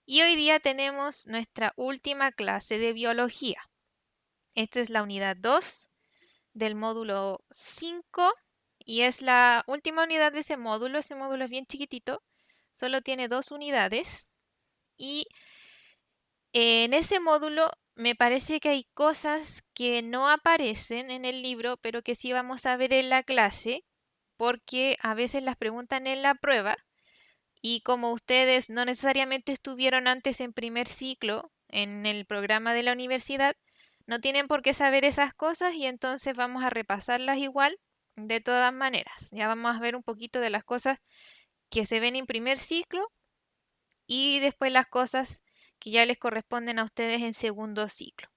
Y hoy día tenemos nuestra última clase de biología. Esta es la unidad 2 del módulo 5 y es la última unidad de ese módulo. Ese módulo es bien chiquitito, solo tiene 2 unidades y en ese módulo me parece que hay cosas que no aparecen en el libro, pero que sí vamos a ver en la clase, porque a veces las preguntan en la prueba. Y como ustedes no necesariamente estuvieron antes en primer ciclo en el programa de la universidad, no tienen por qué saber esas cosas y entonces vamos a repasarlas igual de todas maneras. Ya vamos a ver un poquito de las cosas que se ven en primer ciclo y después las cosas que ya les corresponden a ustedes en segundo ciclo.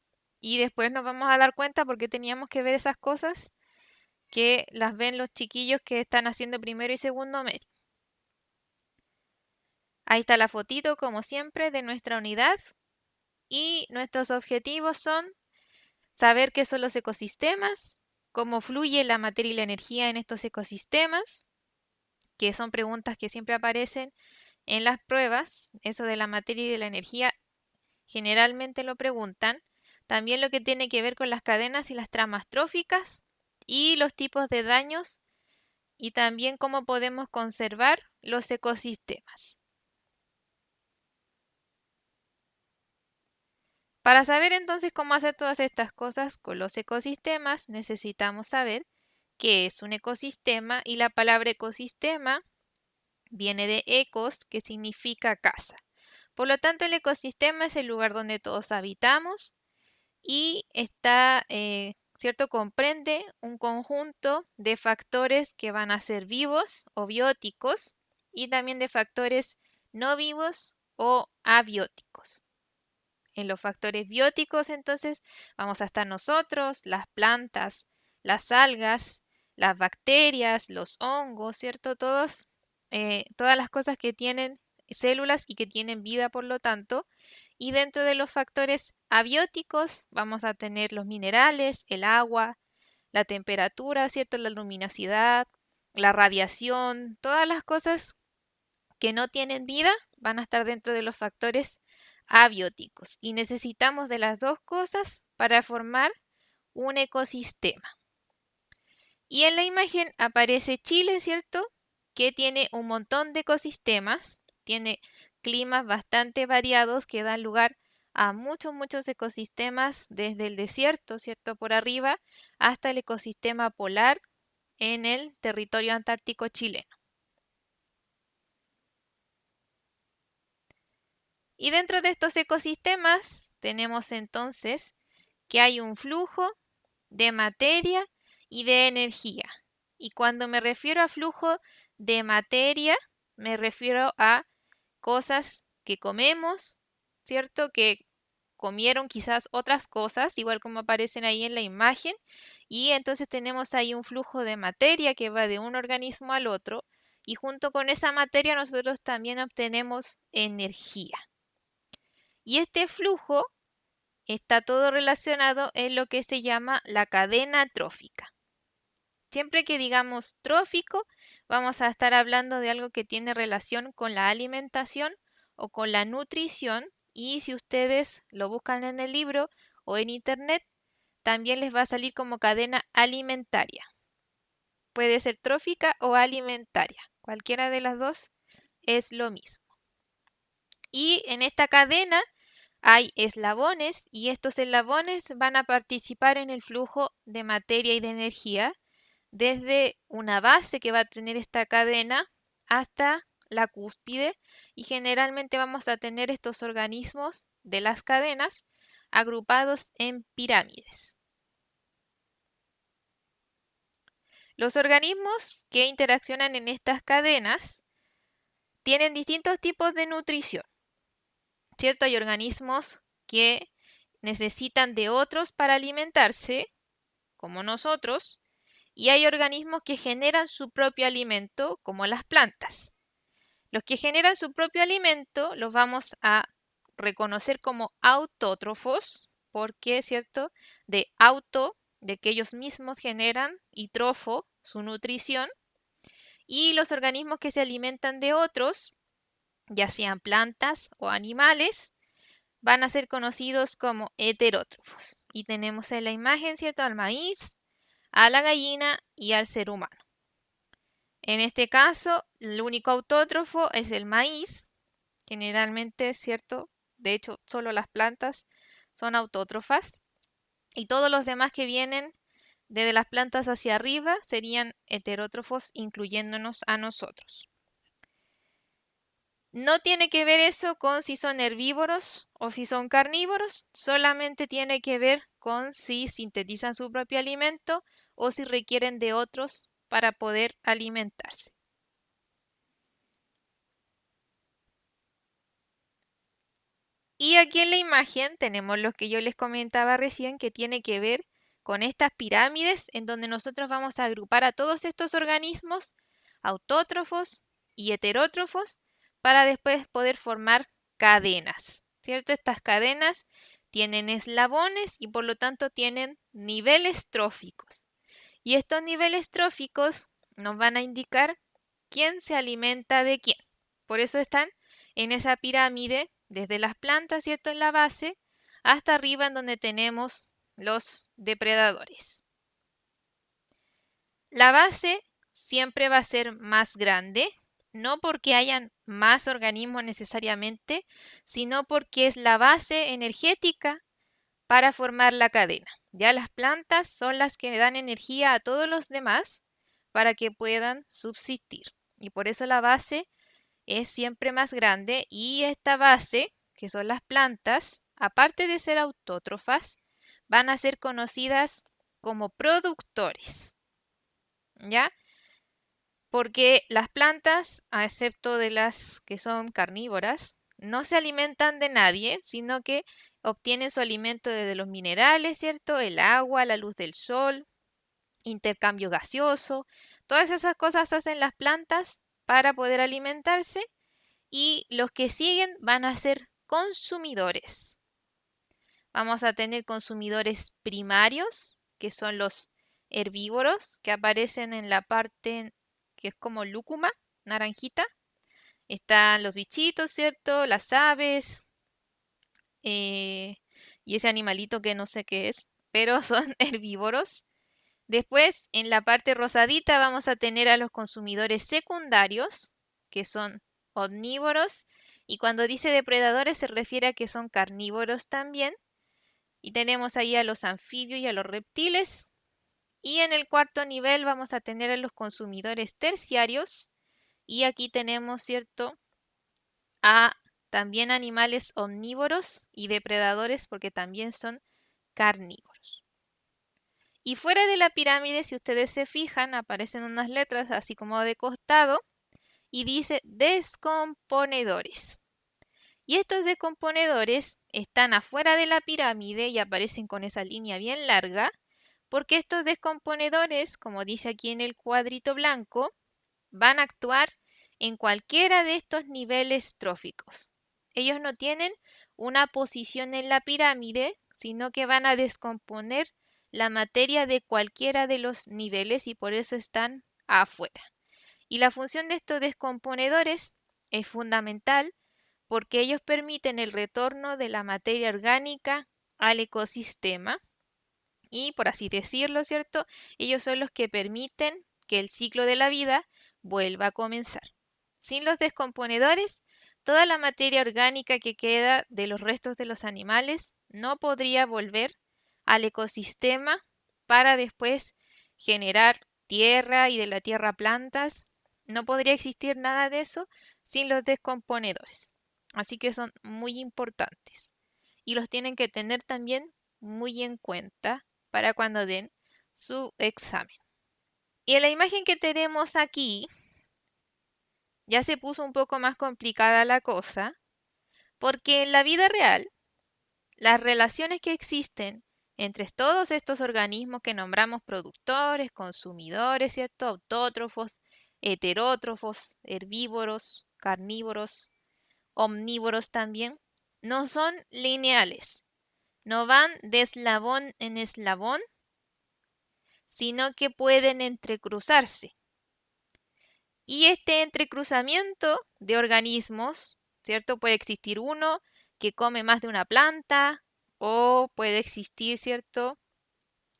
Y después nos vamos a dar cuenta porque teníamos que ver esas cosas que las ven los chiquillos que están haciendo primero y segundo medio. Ahí está la fotito, como siempre, de nuestra unidad. Y nuestros objetivos son saber qué son los ecosistemas, cómo fluye la materia y la energía en estos ecosistemas, que son preguntas que siempre aparecen en las pruebas. Eso de la materia y de la energía generalmente lo preguntan. También lo que tiene que ver con las cadenas y las tramas tróficas y los tipos de daños y también cómo podemos conservar los ecosistemas. Para saber entonces cómo hacer todas estas cosas con los ecosistemas, necesitamos saber qué es un ecosistema y la palabra ecosistema viene de ecos, que significa casa. Por lo tanto, el ecosistema es el lugar donde todos habitamos y está, ¿cierto? Comprende un conjunto de factores que van a ser vivos o bióticos y también de factores no vivos o abióticos. En los factores bióticos, entonces, vamos a estar nosotros, las plantas, las algas, las bacterias, los hongos, ¿cierto? Todas las cosas que tienen células y que tienen vida, por lo tanto. Y dentro de los factores abióticos vamos a tener los minerales, el agua, la temperatura, ¿cierto? La luminosidad, la radiación, todas las cosas que no tienen vida van a estar dentro de los factores abióticos y necesitamos de las dos cosas para formar un ecosistema. Y en la imagen aparece Chile, ¿cierto? Que tiene un montón de ecosistemas, tiene climas bastante variados que dan lugar a muchos ecosistemas desde el desierto, ¿cierto? Por arriba hasta el ecosistema polar en el territorio antártico chileno. Y dentro de estos ecosistemas tenemos entonces que hay un flujo de materia y de energía. Y cuando me refiero a flujo de materia, me refiero a cosas que comemos, ¿cierto? Que comieron quizás otras cosas, igual como aparecen ahí en la imagen. Y entonces tenemos ahí un flujo de materia que va de un organismo al otro. Y junto con esa materia nosotros también obtenemos energía. Y este flujo está todo relacionado en lo que se llama la cadena trófica. Siempre que digamos trófico, vamos a estar hablando de algo que tiene relación con la alimentación o con la nutrición. Y si ustedes lo buscan en el libro o en internet, también les va a salir como cadena alimentaria. Puede ser trófica o alimentaria. Cualquiera de las dos es lo mismo. Y en esta cadena hay eslabones y estos eslabones van a participar en el flujo de materia y de energía desde una base que va a tener esta cadena hasta la cúspide y generalmente vamos a tener estos organismos de las cadenas agrupados en pirámides. Los organismos que interaccionan en estas cadenas tienen distintos tipos de nutrición, ¿cierto? Hay organismos que necesitan de otros para alimentarse, como nosotros, y hay organismos que generan su propio alimento, como las plantas. Los que generan su propio alimento los vamos a reconocer como autótrofos, porque, ¿cierto? De auto, de que ellos mismos generan, y trofo, su nutrición. Y los organismos que se alimentan de otros ya sean plantas o animales, van a ser conocidos como heterótrofos. Y tenemos en la imagen, ¿cierto?, al maíz, a la gallina y al ser humano. En este caso, el único autótrofo es el maíz, generalmente, ¿cierto? De hecho, solo las plantas son autótrofas y todos los demás que vienen desde las plantas hacia arriba serían heterótrofos, incluyéndonos a nosotros. No tiene que ver eso con si son herbívoros o si son carnívoros, solamente tiene que ver con si sintetizan su propio alimento o si requieren de otros para poder alimentarse. Y aquí en la imagen tenemos lo que yo les comentaba recién, que tiene que ver con estas pirámides en donde nosotros vamos a agrupar a todos estos organismos autótrofos y heterótrofos para después poder formar cadenas, ¿cierto? Estas cadenas tienen eslabones y por lo tanto tienen niveles tróficos. Y estos niveles tróficos nos van a indicar quién se alimenta de quién. Por eso están en esa pirámide, desde las plantas, ¿cierto?, en la base, hasta arriba en donde tenemos los depredadores. La base siempre va a ser más grande, no porque hayan más organismos necesariamente, sino porque es la base energética para formar la cadena. Ya las plantas son las que dan energía a todos los demás para que puedan subsistir. Y por eso la base es siempre más grande y esta base, que son las plantas, aparte de ser autótrofas, van a ser conocidas como productores. ¿Ya? Porque las plantas, a excepto de las que son carnívoras, no se alimentan de nadie, sino que obtienen su alimento desde los minerales, ¿cierto? El agua, la luz del sol, intercambio gaseoso, todas esas cosas hacen las plantas para poder alimentarse y los que siguen van a ser consumidores. Vamos a tener consumidores primarios, que son los herbívoros, que aparecen en la parte que es como lúcuma, naranjita. Están los bichitos, ¿cierto? Las aves y ese animalito que no sé qué es, pero son herbívoros. Después, en la parte rosadita vamos a tener a los consumidores secundarios, que son omnívoros. Y cuando dice depredadores se refiere a que son carnívoros también. Y tenemos ahí a los anfibios y a los reptiles. Y en el cuarto nivel vamos a tener a los consumidores terciarios. Y aquí tenemos, ¿cierto?, a también animales omnívoros y depredadores porque también son carnívoros. Y fuera de la pirámide, si ustedes se fijan, aparecen unas letras así como de costado y dice descomponedores. Y estos descomponedores están afuera de la pirámide y aparecen con esa línea bien larga, porque estos descomponedores, como dice aquí en el cuadrito blanco, van a actuar en cualquiera de estos niveles tróficos. Ellos no tienen una posición en la pirámide, sino que van a descomponer la materia de cualquiera de los niveles y por eso están afuera. Y la función de estos descomponedores es fundamental porque ellos permiten el retorno de la materia orgánica al ecosistema y, por así decirlo, ¿cierto? Ellos son los que permiten que el ciclo de la vida vuelva a comenzar. Sin los descomponedores, toda la materia orgánica que queda de los restos de los animales no podría volver al ecosistema para después generar tierra y de la tierra plantas. No podría existir nada de eso sin los descomponedores. Así que son muy importantes y los tienen que tener también muy en cuenta para cuando den su examen. Y en la imagen que tenemos aquí ya se puso un poco más complicada la cosa, porque en la vida real las relaciones que existen entre todos estos organismos que nombramos productores, consumidores, ¿cierto? Autótrofos, heterótrofos, herbívoros, carnívoros, omnívoros también, no son lineales, no van de eslabón en eslabón, sino que pueden entrecruzarse. Y este entrecruzamiento de organismos ¿cierto? Puede existir uno que come más de una planta o puede existir, ¿cierto?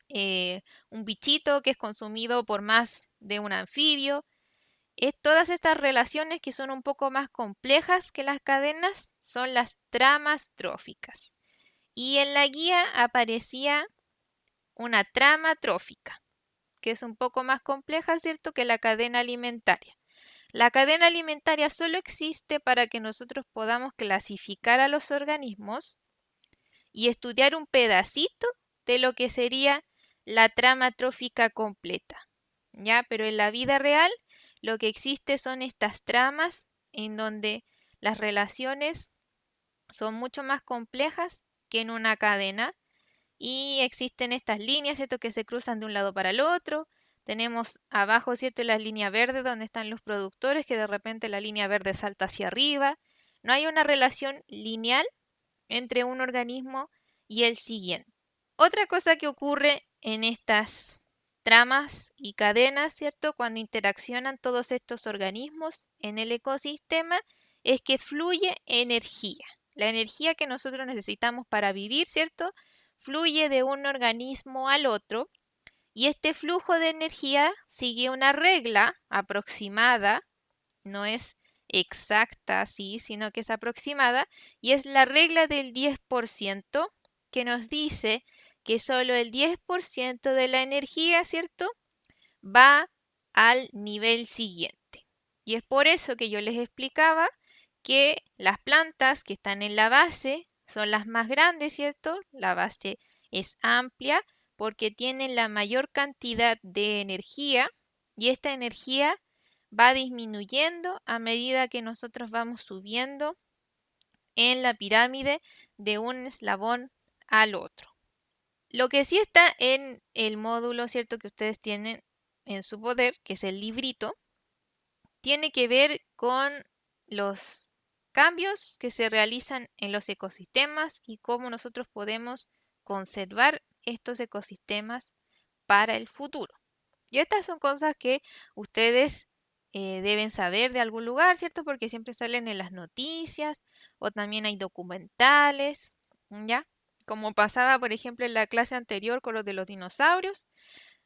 Un bichito que es consumido por más de un anfibio. Todas estas relaciones que son un poco más complejas que las cadenas son las tramas tróficas. Y en la guía aparecía una trama trófica, que es un poco más compleja, ¿cierto?, que la cadena alimentaria. La cadena alimentaria solo existe para que nosotros podamos clasificar a los organismos y estudiar un pedacito de lo que sería la trama trófica completa. ¿Ya? Pero en la vida real lo que existe son estas tramas en donde las relaciones son mucho más complejas que en una cadena y existen estas líneas, ¿cierto?, que se cruzan de un lado para el otro. Tenemos abajo, ¿cierto?, la línea verde donde están los productores, que de repente la línea verde salta hacia arriba. No hay una relación lineal entre un organismo y el siguiente. Otra cosa que ocurre en estas tramas y cadenas, ¿cierto?, cuando interaccionan todos estos organismos en el ecosistema, es que fluye energía. La energía que nosotros necesitamos para vivir, ¿cierto?, fluye de un organismo al otro y este flujo de energía sigue una regla aproximada, no es exacta así, sino que es aproximada y es la regla del 10% que nos dice que solo el 10% de la energía, ¿cierto?, va al nivel siguiente. Y es por eso que yo les explicaba que las plantas que están en la base son las más grandes, ¿cierto? La base es amplia porque tienen la mayor cantidad de energía y esta energía va disminuyendo a medida que nosotros vamos subiendo en la pirámide de un eslabón al otro. Lo que sí está en el módulo, ¿cierto?, que ustedes tienen en su poder, que es el librito, tiene que ver con los cambios que se realizan en los ecosistemas y cómo nosotros podemos conservar estos ecosistemas para el futuro. Y estas son cosas que ustedes deben saber de algún lugar, ¿cierto? Porque siempre salen en las noticias o también hay documentales, ¿ya? Como pasaba, por ejemplo, en la clase anterior con los de los dinosaurios.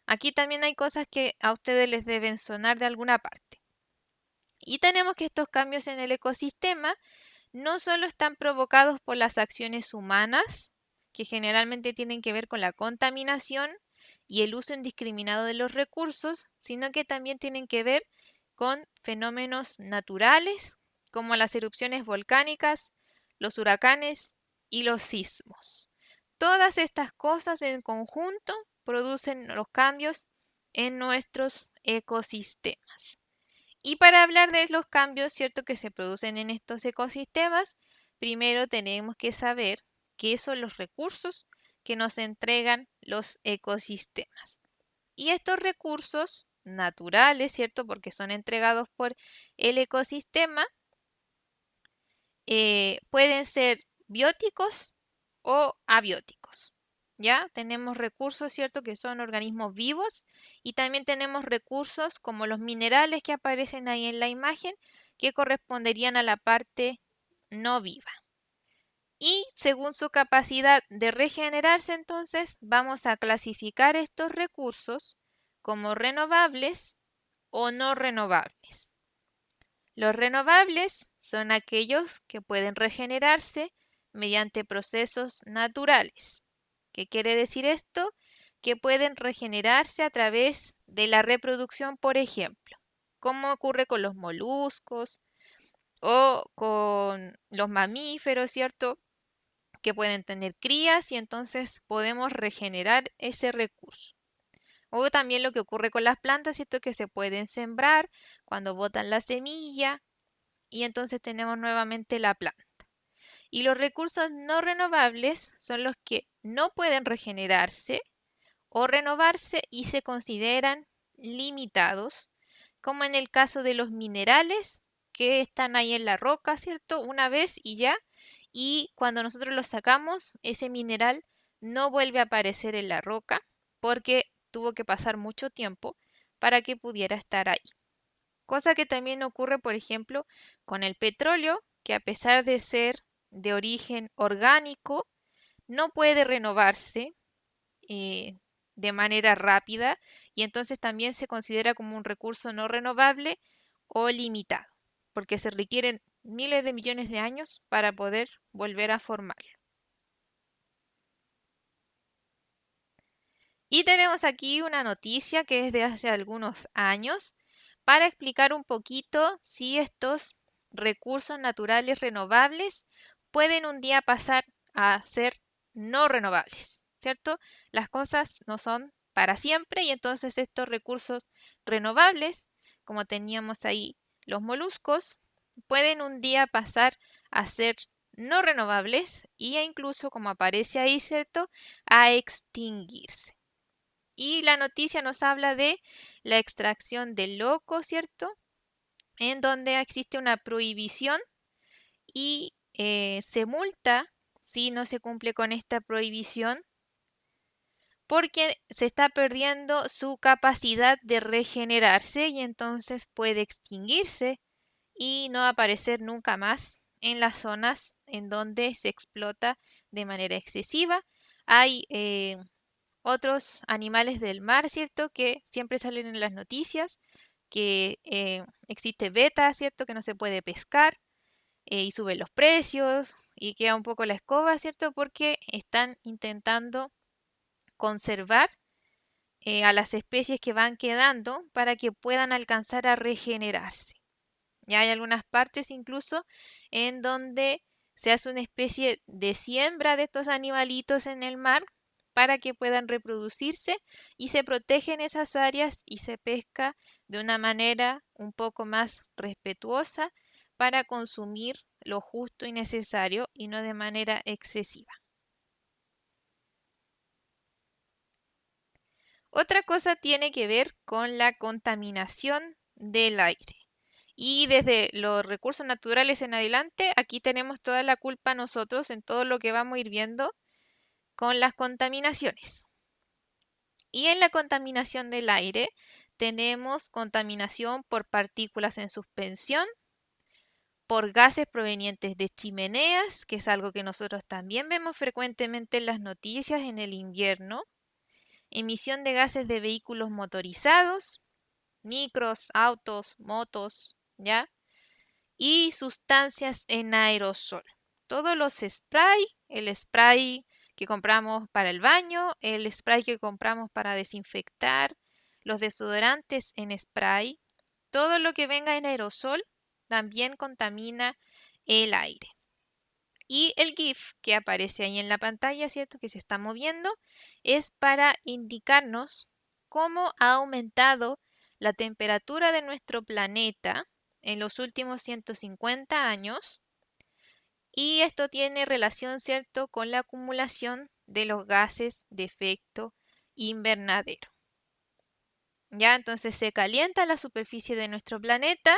Aquí también hay cosas que a ustedes les deben sonar de alguna parte. Y tenemos que estos cambios en el ecosistema no solo están provocados por las acciones humanas, que generalmente tienen que ver con la contaminación y el uso indiscriminado de los recursos, sino que también tienen que ver con fenómenos naturales, como las erupciones volcánicas, los huracanes y los sismos. Todas estas cosas en conjunto producen los cambios en nuestros ecosistemas. Y para hablar de los cambios, ¿cierto?, que se producen en estos ecosistemas, primero tenemos que saber qué son los recursos que nos entregan los ecosistemas. Y estos recursos naturales, ¿cierto?, porque son entregados por el ecosistema, pueden ser bióticos o abióticos. ¿Ya? Tenemos recursos, ¿cierto?, que son organismos vivos y también tenemos recursos como los minerales que aparecen ahí en la imagen que corresponderían a la parte no viva. Y según su capacidad de regenerarse, entonces vamos a clasificar estos recursos como renovables o no renovables. Los renovables son aquellos que pueden regenerarse mediante procesos naturales. ¿Qué quiere decir esto? Que pueden regenerarse a través de la reproducción, por ejemplo, como ocurre con los moluscos o con los mamíferos, ¿cierto?, que pueden tener crías y entonces podemos regenerar ese recurso. O también lo que ocurre con las plantas, ¿cierto?, que se pueden sembrar cuando botan la semilla y entonces tenemos nuevamente la planta. Y los recursos no renovables son los que no pueden regenerarse o renovarse y se consideran limitados, como en el caso de los minerales que están ahí en la roca, ¿cierto? Una vez y ya, y cuando nosotros los sacamos, ese mineral no vuelve a aparecer en la roca porque tuvo que pasar mucho tiempo para que pudiera estar ahí. Cosa que también ocurre, por ejemplo, con el petróleo, que a pesar de ser de origen orgánico, no puede renovarse eh, de manera rápida y entonces también se considera como un recurso no renovable o limitado, porque se requieren miles de millones de años para poder volver a formarlo. Y tenemos aquí una noticia que es de hace algunos años para explicar un poquito si estos recursos naturales renovables pueden un día pasar a ser no renovables, ¿cierto? Las cosas no son para siempre y entonces estos recursos renovables, como teníamos ahí los moluscos, pueden un día pasar a ser no renovables e incluso, como aparece ahí, ¿cierto?, a extinguirse. Y la noticia nos habla de la extracción del loco, ¿cierto? En donde existe una prohibición y se multa si no se cumple con esta prohibición porque se está perdiendo su capacidad de regenerarse y entonces puede extinguirse y no aparecer nunca más en las zonas en donde se explota de manera excesiva. Hay otros animales del mar, ¿cierto? Que siempre salen en las noticias, que existe beta, ¿cierto? Que no se puede pescar y suben los precios y queda un poco la escoba, ¿cierto? Porque están intentando conservar a las especies que van quedando para que puedan alcanzar a regenerarse. Ya hay algunas partes incluso en donde se hace una especie de siembra de estos animalitos en el mar para que puedan reproducirse y se protegen esas áreas y se pesca de una manera un poco más respetuosa para consumir lo justo y necesario y no de manera excesiva. Otra cosa tiene que ver con la contaminación del aire. Y desde los recursos naturales en adelante, aquí tenemos toda la culpa nosotros en todo lo que vamos a ir viendo con las contaminaciones. Y en la contaminación del aire tenemos contaminación por partículas en suspensión, por gases provenientes de chimeneas, que es algo que nosotros también vemos frecuentemente en las noticias en el invierno, emisión de gases de vehículos motorizados, micros, autos, motos, ¿ya? Y sustancias en aerosol. Todos los spray, el spray que compramos para el baño, el spray que compramos para desinfectar, los desodorantes en spray, todo lo que venga en aerosol también contamina el aire. Y el GIF que aparece ahí en la pantalla, ¿cierto? Que se está moviendo, es para indicarnos cómo ha aumentado la temperatura de nuestro planeta en los últimos 150 años. Y esto tiene relación, ¿cierto?, con la acumulación de los gases de efecto invernadero. Ya, entonces se calienta la superficie de nuestro planeta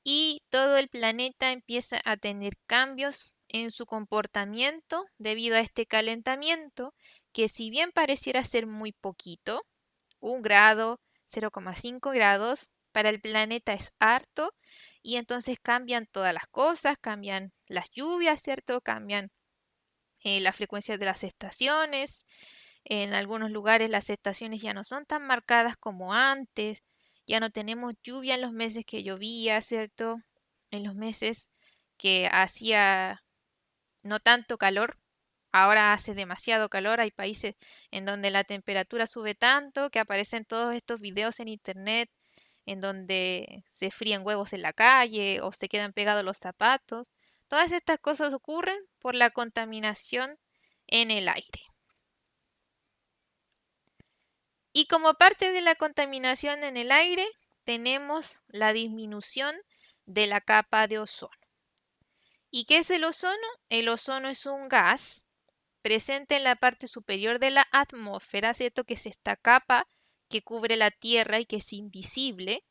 y todo el planeta empieza a tener cambios en su comportamiento debido a este calentamiento, que si bien pareciera ser muy poquito, 1 grado, 0,5 grados, para el planeta es harto y entonces cambian todas las cosas, cambian las lluvias, ¿cierto? Cambian la frecuencia de las estaciones. En algunos lugares las estaciones ya no son tan marcadas como antes, ya no tenemos lluvia en los meses que llovía, ¿cierto? En los meses que hacía no tanto calor, ahora hace demasiado calor. Hay países en donde la temperatura sube tanto que aparecen todos estos videos en internet en donde se fríen huevos en la calle o se quedan pegados los zapatos. Todas estas cosas ocurren por la contaminación en el aire. Y como parte de la contaminación en el aire, tenemos la disminución de la capa de ozono. ¿Y qué es el ozono? El ozono es un gas presente en la parte superior de la atmósfera, ¿cierto? Que es esta capa que cubre la Tierra y que es invisible.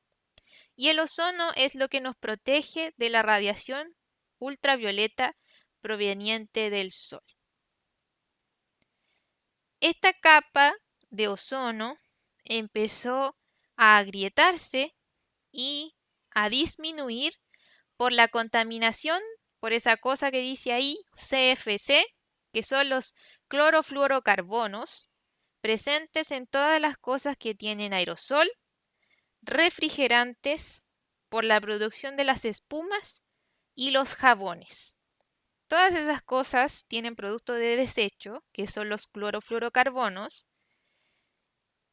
Y el ozono es lo que nos protege de la radiación ultravioleta proveniente del Sol. Esta capa de ozono empezó a agrietarse y a disminuir por la contaminación por esa cosa que dice ahí, CFC, que son los clorofluorocarbonos, presentes en todas las cosas que tienen aerosol, refrigerantes, por la producción de las espumas y los jabones. Todas esas cosas tienen productos de desecho, que son los clorofluorocarbonos,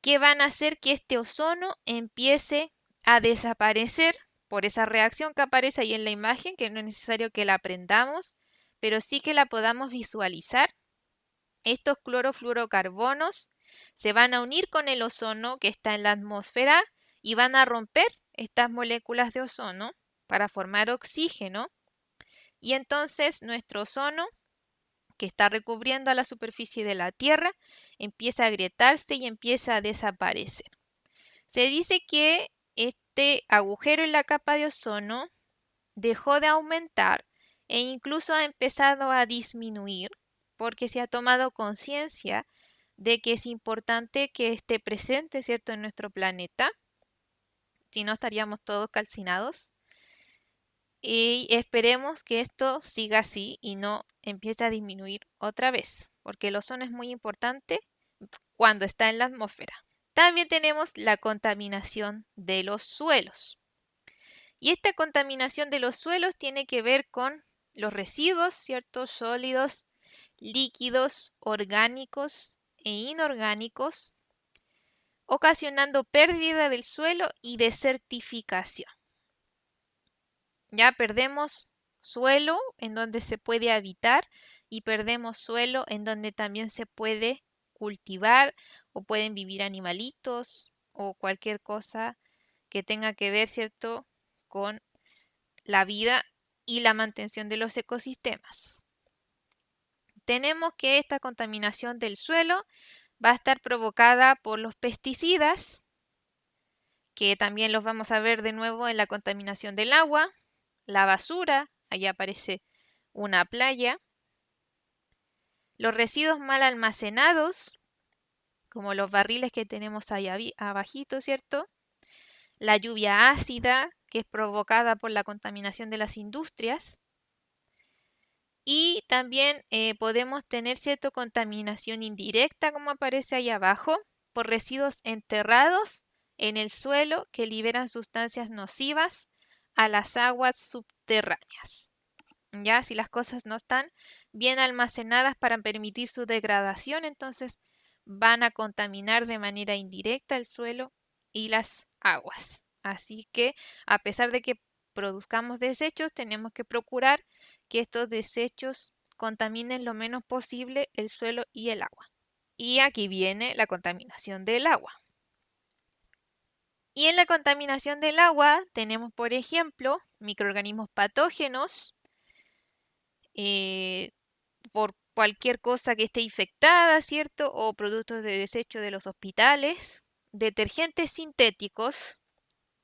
que van a hacer que este ozono empiece a desaparecer por esa reacción que aparece ahí en la imagen, que no es necesario que la aprendamos, pero sí que la podamos visualizar. Estos clorofluorocarbonos se van a unir con el ozono que está en la atmósfera y van a romper estas moléculas de ozono para formar oxígeno. Y entonces nuestro ozono, que está recubriendo a la superficie de la Tierra, empieza a agrietarse y empieza a desaparecer. Se dice que este agujero en la capa de ozono dejó de aumentar e incluso ha empezado a disminuir porque se ha tomado conciencia de que es importante que esté presente, ¿cierto?, en nuestro planeta, si no estaríamos todos calcinados. Y esperemos que esto siga así y no empiece a disminuir otra vez, porque el ozono es muy importante cuando está en la atmósfera. También tenemos la contaminación de los suelos. Y esta contaminación de los suelos tiene que ver con los residuos, ¿cierto? Sólidos, líquidos, orgánicos e inorgánicos, ocasionando pérdida del suelo y desertificación. Ya perdemos suelo en donde se puede habitar y perdemos suelo en donde también se puede cultivar o pueden vivir animalitos o cualquier cosa que tenga que ver, ¿cierto?, con la vida y la mantención de los ecosistemas. Tenemos que esta contaminación del suelo va a estar provocada por los pesticidas, que también los vamos a ver de nuevo en la contaminación del agua, la basura, allá aparece una playa, los residuos mal almacenados, como los barriles que tenemos ahí abajito, ¿cierto? La lluvia ácida, que es provocada por la contaminación de las industrias. Y también podemos tener cierta contaminación indirecta, como aparece ahí abajo, por residuos enterrados en el suelo que liberan sustancias nocivas a las aguas subterráneas. Ya, si las cosas no están bien almacenadas para permitir su degradación, entonces van a contaminar de manera indirecta el suelo y las aguas. Así que, a pesar de que produzcamos desechos, tenemos que procurar que estos desechos contaminen lo menos posible el suelo y el agua. Y aquí viene la contaminación del agua. Y en la contaminación del agua tenemos, por ejemplo, microorganismos patógenos, por cualquier cosa que esté infectada, ¿cierto? O productos de desecho de los hospitales, detergentes sintéticos,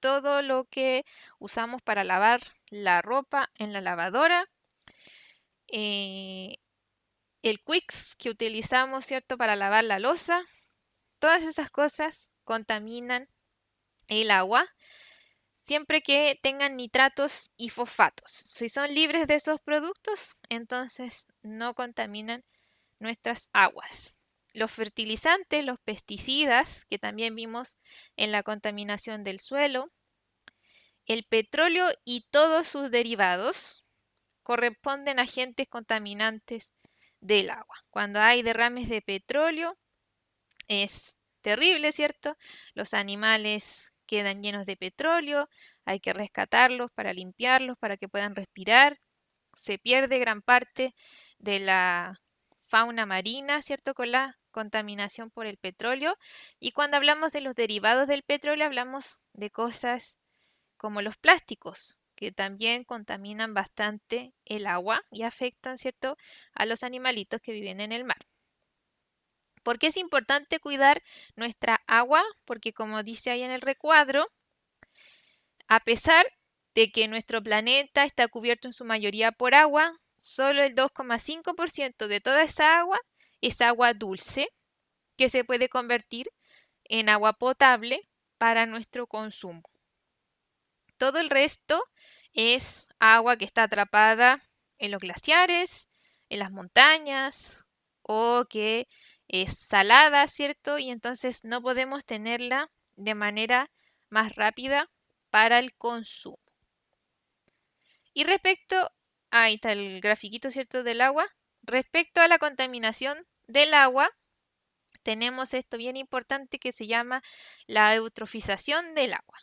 todo lo que usamos para lavar la ropa en la lavadora, eh, el Quicks que utilizamos, ¿cierto?, para lavar la loza, todas esas cosas contaminan el agua siempre que tengan nitratos y fosfatos. Si son libres de esos productos, entonces no contaminan nuestras aguas. Los fertilizantes, los pesticidas, que también vimos en la contaminación del suelo, el petróleo y todos sus derivados corresponden a agentes contaminantes del agua. Cuando hay derrames de petróleo es terrible, ¿cierto? Los animales quedan llenos de petróleo, hay que rescatarlos para limpiarlos, para que puedan respirar. Se pierde gran parte de la fauna marina, ¿cierto? Con la contaminación por el petróleo. Y cuando hablamos de los derivados del petróleo, hablamos de cosas como los plásticos, que también contaminan bastante el agua y afectan, ¿cierto?, a los animalitos que viven en el mar. ¿Por qué es importante cuidar nuestra agua? Porque como dice ahí en el recuadro, a pesar de que nuestro planeta está cubierto en su mayoría por agua, solo el 2,5% de toda esa agua es agua dulce que se puede convertir en agua potable para nuestro consumo. Todo el resto es agua que está atrapada en los glaciares, en las montañas, o que es salada, ¿cierto? Y entonces no podemos tenerla de manera más rápida para el consumo. Y respecto, ahí está el grafiquito, ¿cierto? Del agua. Respecto a la contaminación del agua, tenemos esto bien importante que se llama la eutrofización del agua.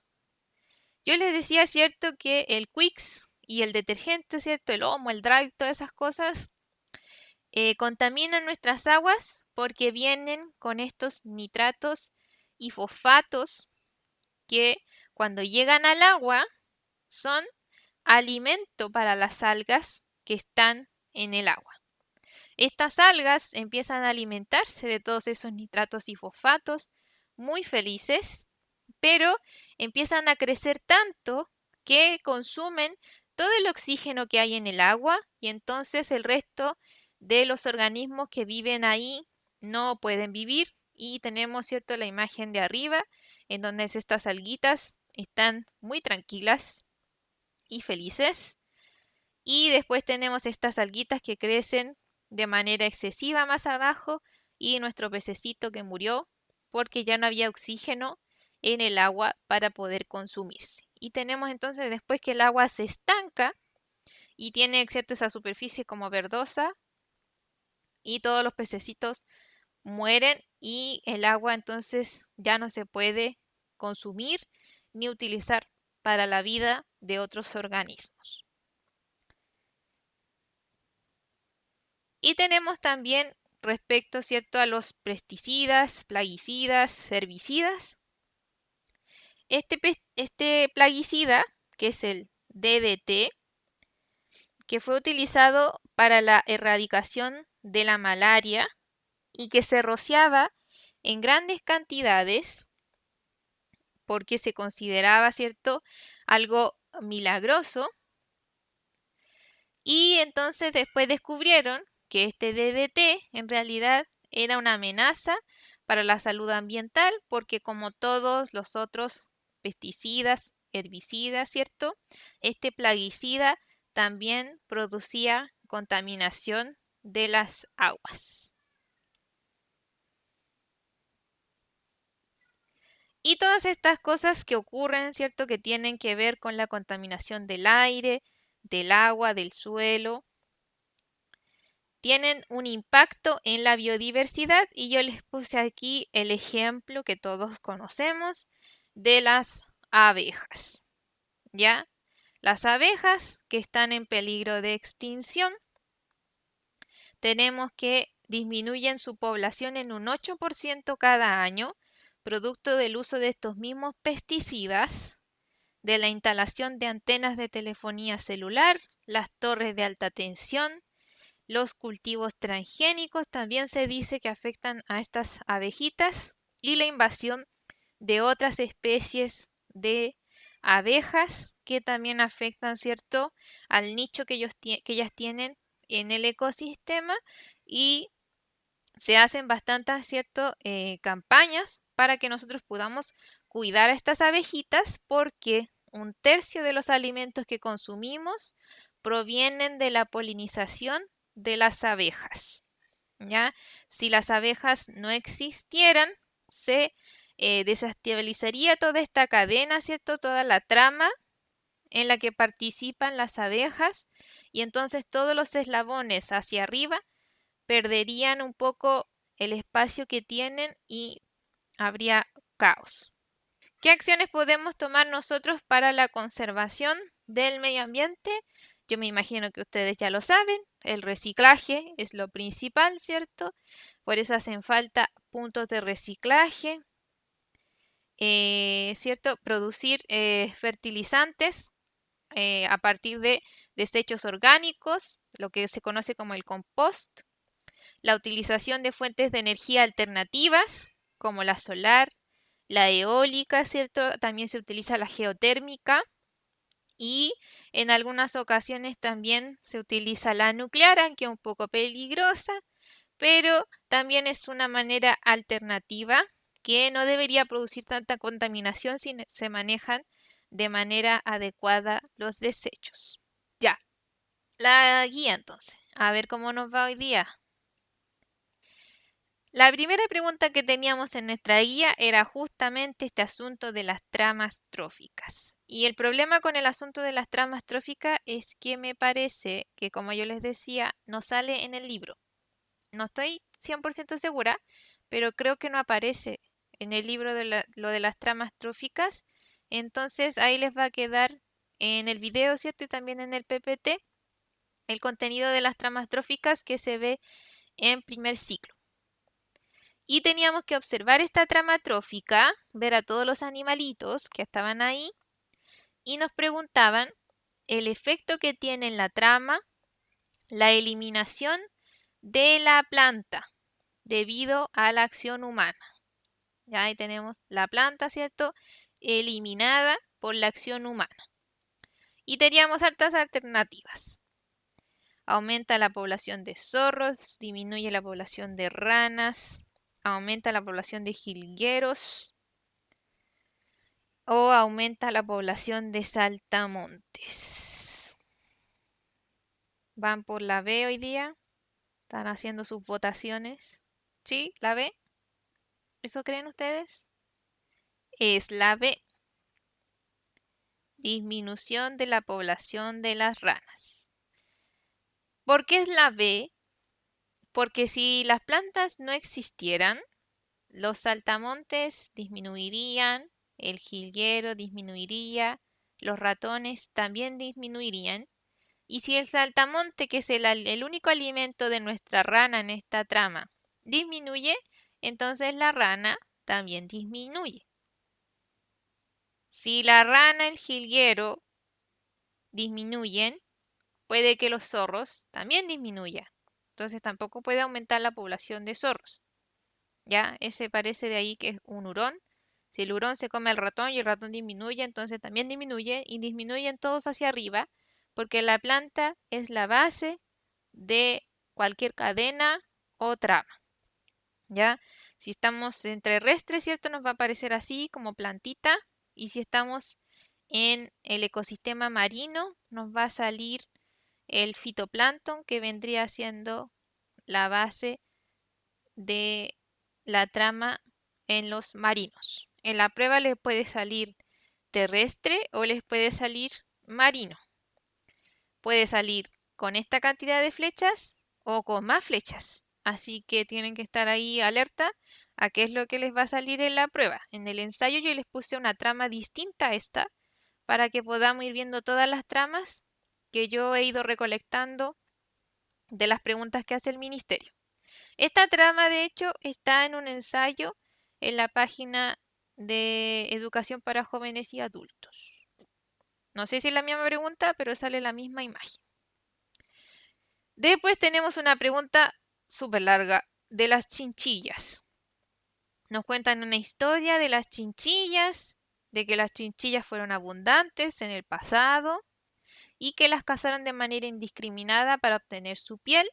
Yo les decía, ¿cierto? Que el Quicks y el detergente, ¿cierto? El Omo, el Drive, todas esas cosas contaminan nuestras aguas porque vienen con estos nitratos y fosfatos que cuando llegan al agua son alimento para las algas que están en el agua. Estas algas empiezan a alimentarse de todos esos nitratos y fosfatos, muy felices, pero empiezan a crecer tanto que consumen todo el oxígeno que hay en el agua y entonces el resto de los organismos que viven ahí no pueden vivir y tenemos, ¿cierto?, la imagen de arriba en donde estas alguitas están muy tranquilas y felices. Y después tenemos estas alguitas que crecen de manera excesiva más abajo y nuestro pececito que murió porque ya no había oxígeno en el agua para poder consumirse. Y tenemos entonces después que el agua se estanca y tiene excepto esa superficie como verdosa y todos los pececitos mueren y el agua entonces ya no se puede consumir ni utilizar para la vida de otros organismos. Y tenemos también respecto, ¿cierto?, a los pesticidas, plaguicidas, herbicidas. Este plaguicida, que es el DDT, que fue utilizado para la erradicación de la malaria y que se rociaba en grandes cantidades porque se consideraba, ¿cierto?, algo milagroso. Y entonces después descubrieron que este DDT en realidad era una amenaza para la salud ambiental porque como todos los otros pesticidas, herbicidas, ¿cierto? Este plaguicida también producía contaminación de las aguas. Y todas estas cosas que ocurren, ¿cierto? Que tienen que ver con la contaminación del aire, del agua, del suelo, tienen un impacto en la biodiversidad y yo les puse aquí el ejemplo que todos conocemos de las abejas, ¿ya? Las abejas que están en peligro de extinción, tenemos que disminuyen su población en un 8% cada año, producto del uso de estos mismos pesticidas, de la instalación de antenas de telefonía celular, las torres de alta tensión, los cultivos transgénicos también se dice que afectan a estas abejitas y la invasión de otras especies de abejas que también afectan, ¿cierto?, al nicho que ellas tienen en el ecosistema y se hacen bastantes, ¿cierto?, campañas para que nosotros podamos cuidar a estas abejitas porque un tercio de los alimentos que consumimos provienen de la polinización de las abejas, ¿ya? Si las abejas no existieran, se desestabilizaría toda esta cadena, ¿cierto? Toda la trama en la que participan las abejas y entonces todos los eslabones hacia arriba perderían un poco el espacio que tienen y habría caos. ¿Qué acciones podemos tomar nosotros para la conservación del medio ambiente? Yo me imagino que ustedes ya lo saben, el reciclaje es lo principal, ¿cierto? Por eso hacen falta puntos de reciclaje, ¿cierto? Producir fertilizantes a partir de desechos orgánicos, lo que se conoce como el compost, la utilización de fuentes de energía alternativas, como la solar, la eólica, ¿cierto? También se utiliza la geotérmica y en algunas ocasiones también se utiliza la nuclear, aunque un poco peligrosa, pero también es una manera alternativa que no debería producir tanta contaminación si se manejan de manera adecuada los desechos. Ya, La guía entonces, a ver cómo nos va hoy día. La primera pregunta que teníamos en nuestra guía era justamente este asunto de las tramas tróficas. Y el problema con el asunto de las tramas tróficas es que me parece que, como yo les decía, no sale en el libro. No estoy 100% segura, pero creo que no aparece en el libro de lo de las tramas tróficas. Entonces ahí les va a quedar en el video, ¿cierto? Y también en el PPT el contenido de las tramas tróficas que se ve en primer ciclo. Y teníamos que observar esta trama trófica, ver a todos los animalitos que estaban ahí y nos preguntaban el efecto que tiene en la trama la eliminación de la planta debido a la acción humana. Ya ahí tenemos la planta, ¿cierto? Eliminada por la acción humana. Y teníamos hartas alternativas. Aumenta la población de zorros, disminuye la población de ranas, aumenta la población de jilgueros o aumenta la población de saltamontes. ¿Van por la B hoy día? ¿Están haciendo sus votaciones? ¿Sí? ¿La B? ¿Eso creen ustedes? Es la B. Disminución de la población de las ranas. ¿Por qué es la B? Porque si las plantas no existieran, los saltamontes disminuirían, el jilguero disminuiría, los ratones también disminuirían. Y si el saltamonte, que es el único alimento de nuestra rana en esta trama, disminuye, entonces la rana también disminuye. Si la rana, el jilguero disminuyen, puede que los zorros también disminuyan. Entonces tampoco puede aumentar la población de zorros. Ya, ese parece de ahí que es un hurón. Si el hurón se come al ratón y el ratón disminuye, entonces también disminuye y disminuyen todos hacia arriba, porque la planta es la base de cualquier cadena o trama. ¿Ya? Si estamos en terrestre, ¿cierto? Nos va a aparecer así como plantita. Y si estamos en el ecosistema marino, nos va a salir el fitoplancton, que vendría siendo la base de la trama en los marinos. En la prueba les puede salir terrestre o les puede salir marino. Puede salir con esta cantidad de flechas o con más flechas. Así que tienen que estar ahí alerta a qué es lo que les va a salir en la prueba. En el ensayo yo les puse una trama distinta a esta para que podamos ir viendo todas las tramas que yo he ido recolectando de las preguntas que hace el ministerio. Esta trama, de hecho, está en un ensayo en la página de Educación para Jóvenes y Adultos. No sé si es la misma pregunta, pero sale la misma imagen. Después tenemos una pregunta súper larga de las chinchillas. Nos cuentan una historia de las chinchillas, de que las chinchillas fueron abundantes en el pasado y que las cazaron de manera indiscriminada para obtener su piel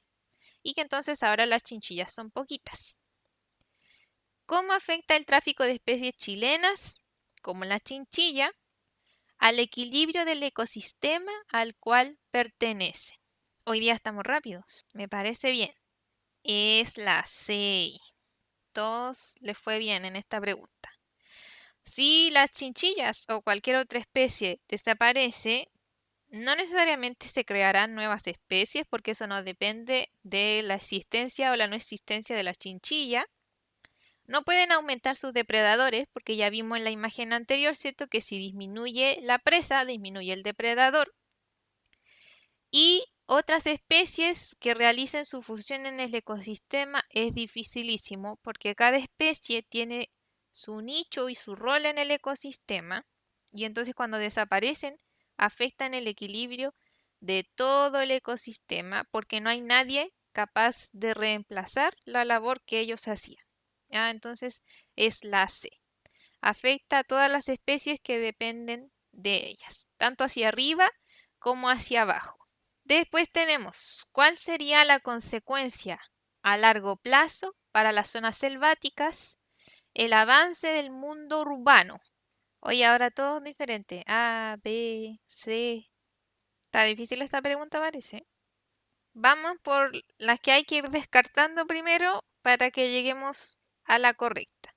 y que entonces ahora las chinchillas son poquitas. ¿Cómo afecta el tráfico de especies chilenas, como la chinchilla, al equilibrio del ecosistema al cual pertenece? Hoy día estamos rápidos, me parece bien. Es la C. Todos les fue bien en esta pregunta. Si las chinchillas o cualquier otra especie desaparece, no necesariamente se crearán nuevas especies porque eso no depende de la existencia o la no existencia de la chinchilla. No pueden aumentar sus depredadores porque ya vimos en la imagen anterior, ¿cierto? Que si disminuye la presa, disminuye el depredador. Y otras especies que realicen su función en el ecosistema es dificilísimo porque cada especie tiene su nicho y su rol en el ecosistema y entonces cuando desaparecen afectan el equilibrio de todo el ecosistema porque no hay nadie capaz de reemplazar la labor que ellos hacían. ¿Ya? Entonces es la C. Afecta a todas las especies que dependen de ellas, tanto hacia arriba como hacia abajo. Después tenemos, ¿cuál sería la consecuencia a largo plazo para las zonas selváticas? El avance del mundo urbano. Oye, ahora todo es diferente. A, B, C. Está difícil esta pregunta, parece. Vamos por las que hay que ir descartando primero para que lleguemos a la correcta.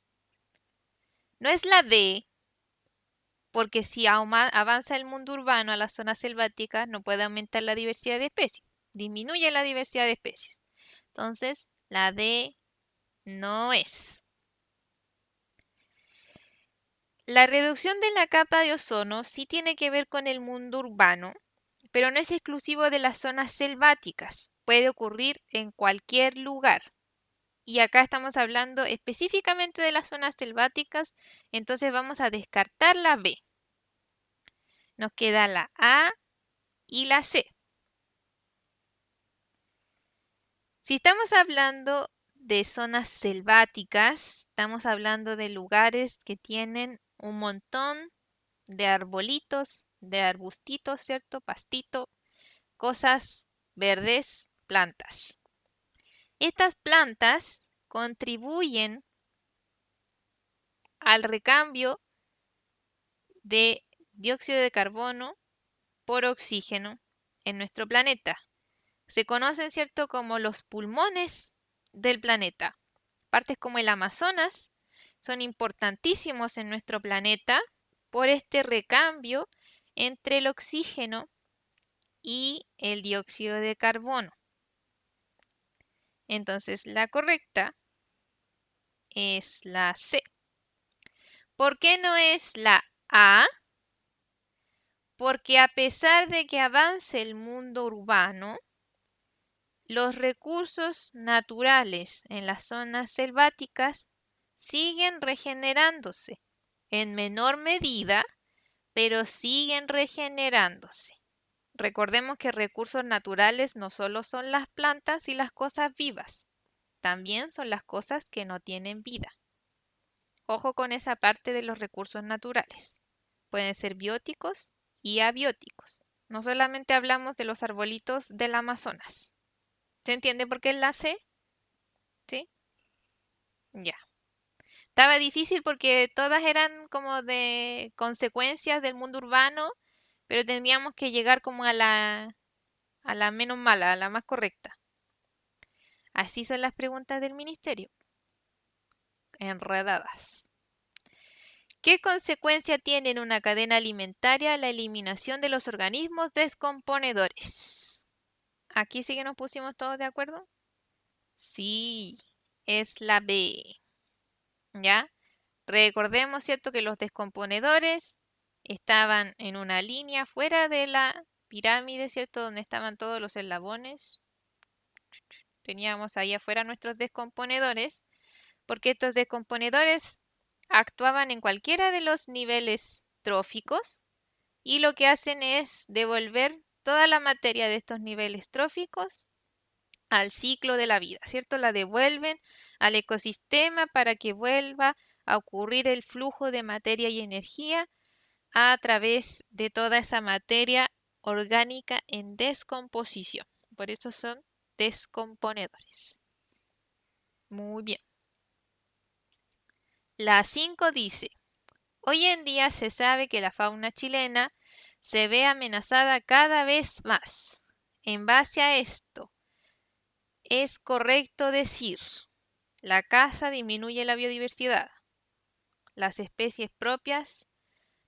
No es la D, porque si avanza el mundo urbano a la zona selvática, no puede aumentar la diversidad de especies, disminuye la diversidad de especies. Entonces, la D no es. La reducción de la capa de ozono sí tiene que ver con el mundo urbano, pero no es exclusivo de las zonas selváticas. Puede ocurrir en cualquier lugar. Y acá estamos hablando específicamente de las zonas selváticas, entonces vamos a descartar la B. Nos queda la A y la C. Si estamos hablando de zonas selváticas, estamos hablando de lugares que tienen un montón de arbolitos, de arbustitos, ¿cierto? Pastito, cosas verdes, plantas. Estas plantas contribuyen al recambio de dióxido de carbono por oxígeno en nuestro planeta. Se conocen, ¿cierto?, como los pulmones del planeta. Partes como el Amazonas son importantísimos en nuestro planeta por este recambio entre el oxígeno y el dióxido de carbono. Entonces, la correcta es la C. ¿Por qué no es la A? Porque a pesar de que avance el mundo urbano, los recursos naturales en las zonas selváticas siguen regenerándose en menor medida, pero siguen regenerándose. Recordemos que recursos naturales no solo son las plantas y las cosas vivas, también son las cosas que no tienen vida. Ojo con esa parte de los recursos naturales. Pueden ser bióticos y abióticos. No solamente hablamos de los arbolitos del Amazonas. ¿Se entiende por qué la C? ¿Sí? Ya. Estaba difícil porque todas eran como de consecuencias del mundo urbano, pero teníamos que llegar como a la menos mala, a la más correcta. Así son las preguntas del ministerio. Enredadas. ¿Qué consecuencia tiene en una cadena alimentaria la eliminación de los organismos descomponedores? Aquí sí que nos pusimos todos de acuerdo. Sí, es la B. ¿Ya? Recordemos, ¿cierto?, que los descomponedores estaban en una línea fuera de la pirámide, ¿cierto?, donde estaban todos los eslabones. Teníamos ahí afuera nuestros descomponedores, porque estos descomponedores actuaban en cualquiera de los niveles tróficos y lo que hacen es devolver toda la materia de estos niveles tróficos al ciclo de la vida, ¿cierto? La devuelven al ecosistema para que vuelva a ocurrir el flujo de materia y energía a través de toda esa materia orgánica en descomposición. Por eso son descomponedores. Muy bien. La 5 dice, hoy en día se sabe que la fauna chilena se ve amenazada cada vez más. En base a esto, es correcto decir, la caza disminuye la biodiversidad. Las especies propias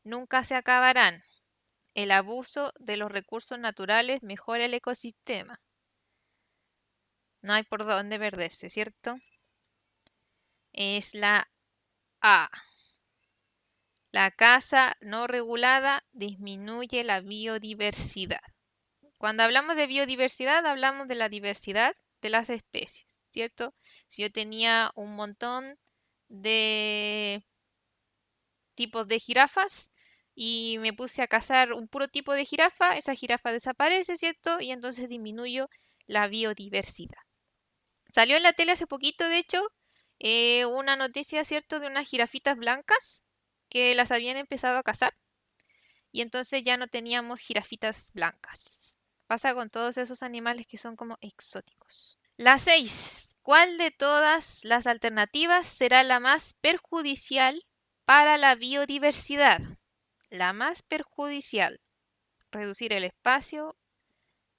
nunca se acabarán. El abuso de los recursos naturales mejora el ecosistema. No hay por dónde perderse, ¿cierto? Es la A. La caza no regulada disminuye la biodiversidad. Cuando hablamos de biodiversidad, hablamos de la diversidad de las especies, ¿cierto? Si yo tenía un montón de tipos de jirafas y me puse a cazar un puro tipo de jirafa, esa jirafa desaparece, ¿cierto? Y entonces disminuyo la biodiversidad. Salió en la tele hace poquito, de hecho, una noticia, ¿cierto?, de unas jirafitas blancas que las habían empezado a cazar y entonces ya no teníamos jirafitas blancas. Pasa con todos esos animales que son como exóticos. La 6. ¿Cuál de todas las alternativas será la más perjudicial para la biodiversidad? La más perjudicial. Reducir el espacio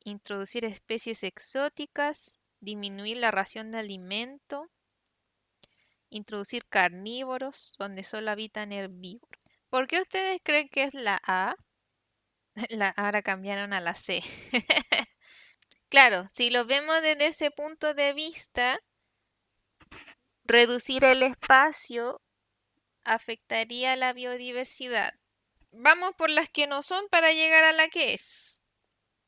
introducir especies exóticas, disminuir la ración de alimento, introducir carnívoros donde solo habitan herbívoros. ¿Por qué ustedes creen que es la A? Ahora cambiaron a la C. Claro, si lo vemos desde ese punto de vista, reducir el espacio afectaría la biodiversidad. Vamos por las que no son para llegar a la que es.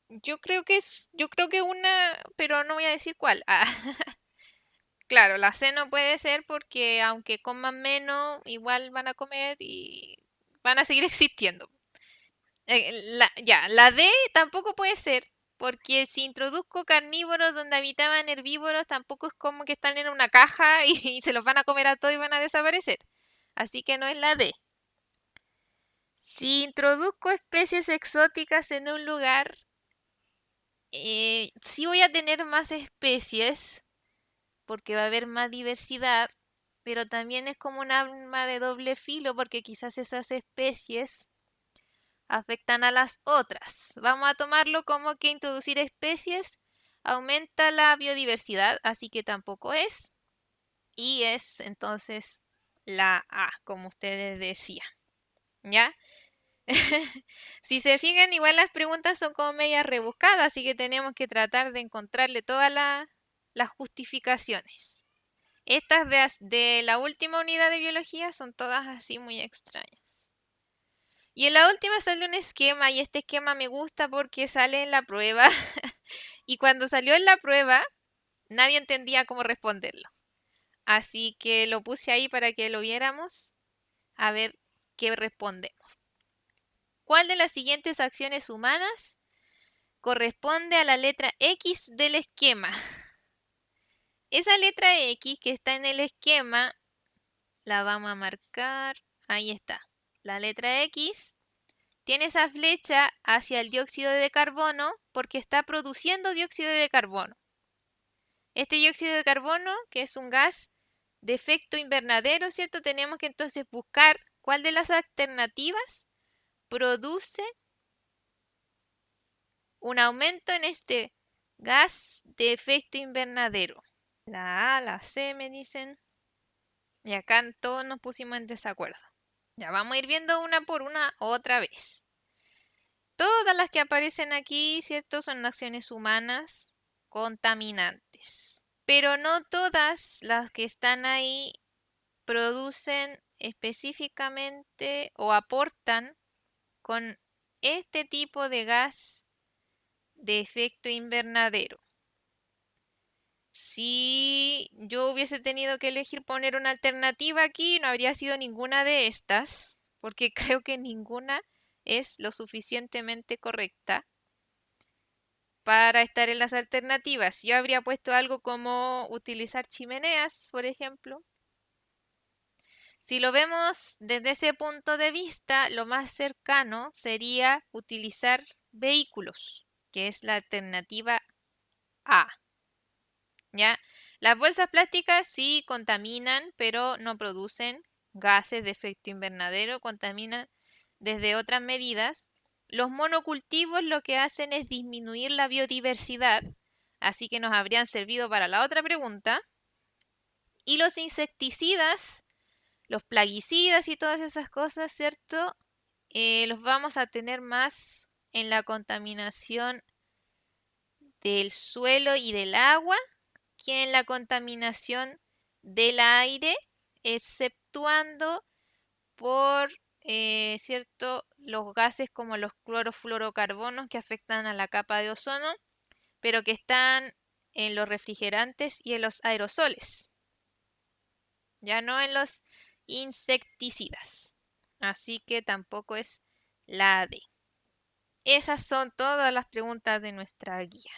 Yo creo que una, pero no voy a decir cuál. Ah, claro, la C no puede ser porque aunque coman menos, igual van a comer y van a seguir existiendo. La D tampoco puede ser, porque si introduzco carnívoros donde habitaban herbívoros, tampoco es como que están en una caja y se los van a comer a todos y van a desaparecer. Así que no es la D. Si introduzco especies exóticas en un lugar, sí voy a tener más especies, porque va a haber más diversidad, pero también es como un arma de doble filo, porque quizás esas especies afectan a las otras. Vamos a tomarlo como que introducir especies aumenta la biodiversidad, así que tampoco es. Y es entonces la A, como ustedes decían. ¿Ya? Si se fijan, igual las preguntas son como medias rebuscadas, así que tenemos que tratar de encontrarle todas las justificaciones. Estas de la última unidad de biología son todas así muy extrañas. Y en la última sale un esquema y este esquema me gusta porque sale en la prueba y cuando salió en la prueba nadie entendía cómo responderlo. Así que lo puse ahí para que lo viéramos a ver qué respondemos. ¿Cuál de las siguientes acciones humanas corresponde a la letra X del esquema? Esa letra X que está en el esquema la vamos a marcar. Ahí está. La letra X tiene esa flecha hacia el dióxido de carbono porque está produciendo dióxido de carbono. Este dióxido de carbono, que es un gas de efecto invernadero, ¿cierto? Tenemos que entonces buscar cuál de las alternativas produce un aumento en este gas de efecto invernadero. La A, la C me dicen. Y acá todos nos pusimos en desacuerdo. Ya vamos a ir viendo una por una otra vez. Todas las que aparecen aquí, ¿cierto? Son acciones humanas contaminantes. Pero no todas las que están ahí producen específicamente o aportan con este tipo de gas de efecto invernadero. Si yo hubiese tenido que elegir poner una alternativa aquí, no habría sido ninguna de estas, porque creo que ninguna es lo suficientemente correcta para estar en las alternativas. Yo habría puesto algo como utilizar chimeneas, por ejemplo. Si lo vemos desde ese punto de vista, lo más cercano sería utilizar vehículos, que es la alternativa A. ¿Ya? Las bolsas plásticas sí contaminan, pero no producen gases de efecto invernadero, contaminan desde otras medidas. Los monocultivos lo que hacen es disminuir la biodiversidad, así que nos habrían servido para la otra pregunta. Y los insecticidas, los plaguicidas y todas esas cosas, ¿cierto? Los vamos a tener más en la contaminación del suelo y del agua que en la contaminación del aire, exceptuando por cierto los gases como los clorofluorocarbonos que afectan a la capa de ozono, pero que están en los refrigerantes y en los aerosoles, ya no en los insecticidas. Así que tampoco es la D. Esas son todas las preguntas de nuestra guía.